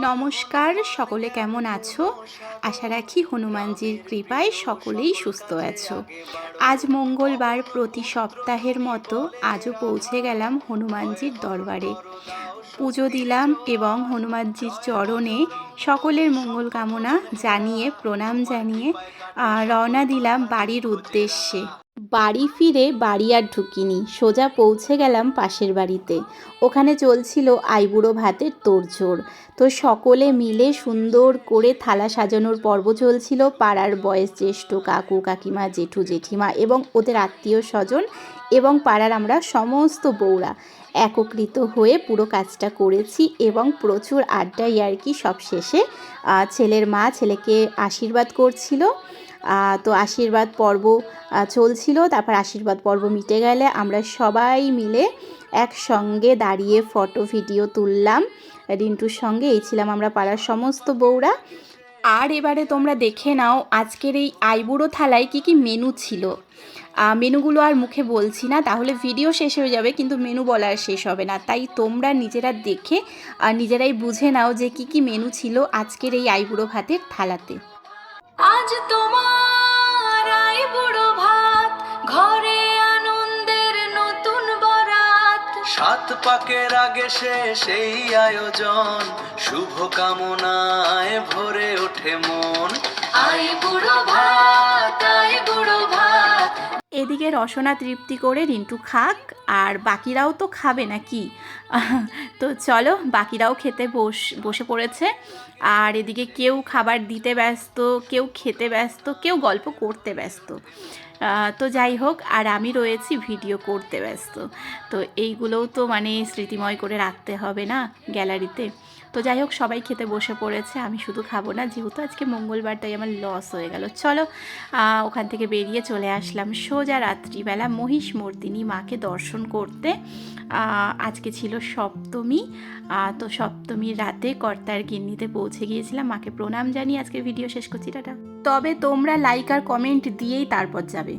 নমস্কার, সকলে কেমন আছো? আশা রাখি হনুমানজির কৃপায় সকলেই সুস্থ আছো। আজ মঙ্গলবার, প্রতি সপ্তাহের মতো আজও পৌঁছে গেলাম হনুমানজির দরবারে। পুজো দিলাম এবং হনুমানজির চরণে সকলের মঙ্গল কামনা জানিয়ে, প্রণাম জানিয়ে রওনা দিলাম বাড়ির উদ্দেশ্যে। বাড়ি ফিরে বাড়ি আর ঢুকিনি, সোজা পৌঁছে গেলাম পাশের বাড়িতে। ওখানে চলছিল আইবুড়ো ভাতের তোড়জোড়। তো সকলে মিলে সুন্দর করে থালা সাজানোর পর্ব চলছিল। পাড়ার বয়োজ্যেষ্ঠ কাকু কাকিমা, জেঠু জেঠিমা এবং ওদের আত্মীয় স্বজন এবং পাড়ার আমরা সমস্ত বউরা একত্রিত হয়ে পুরো কাজটা করেছি এবং প্রচুর আড্ডা ইয়ার্কি। সব শেষে ছেলের মা ছেলেকে আশীর্বাদ করছিল। তো আশীর্বাদ পর্ব চলছিল। তারপর আশীর্বাদ পর্ব মিটে গেলে আমরা সবাই মিলে একসঙ্গে দাঁড়িয়ে ফটো ভিডিও তুললাম রিন্টুর সঙ্গে। এই ছিলাম আমরা পাড়ার সমস্ত বউরা। আর এবারে তোমরা দেখে নাও আজকের এই আইবুড়ো থালায় কি কি মেনু ছিল। মেনুগুলো আর মুখে বলছি না, তাহলে ভিডিও শেষ হয়ে যাবে, কিন্তু মেনু বলা আর শেষ হবে না। তাই তোমরা নিজেরা দেখে নিজেরাই বুঝে নাও যে কি কি মেনু ছিল আজকের এই আইবুড়ো ভাতের থালাতে। আজ তোমার আইবুড়ো ভাত, ঘরে আনন্দের নতুন বরাত। সাত পাকের আগে শেষ এই আয়োজন, শুভ কামনায় ভরে ওঠে মন। আইবুড়ো ভাত, আইবুড়ো ভাত। এদিকে রসনা তৃপ্তি করে রিন্টু খাক, আর বাকিরাও তো খাবে নাকি। তো চলো, বাকিরাও খেতে বসে পড়েছে। আর এদিকে কেউ খাবার দিতে ব্যস্ত, কেউ খেতে ব্যস্ত, কেউ গল্প করতে ব্যস্ত। তো যাই হোক, আর আমি রয়েছি ভিডিও করতে ব্যস্ত। তো এইগুলোও তো মানে স্মৃতিময় করে রাখতে হবে না গ্যালারিতে। তো যাই হোক, সবাই খেতে বসে পড়েছে, আমি শুধু খাবো না, যেহেতু আজকে মঙ্গলবারটাই আমার লস হয়ে গেল। চলো, ওখান থেকে বেরিয়ে চলে আসলাম সোজা রাত্রিবেলা মহিষমর্দিনী মাকে দর্শন করতে। আজকে ছিল সপ্তমী। তো সপ্তমীর রাতে কর্তার গিন্নিতে পৌঁছে গিয়েছিলাম। মাকে প্রণাম জানিয়ে আজকে ভিডিও শেষ করছি, টাটা। তবে তোমরা লাইক আর কমেন্ট দিয়েই তারপর যাবে।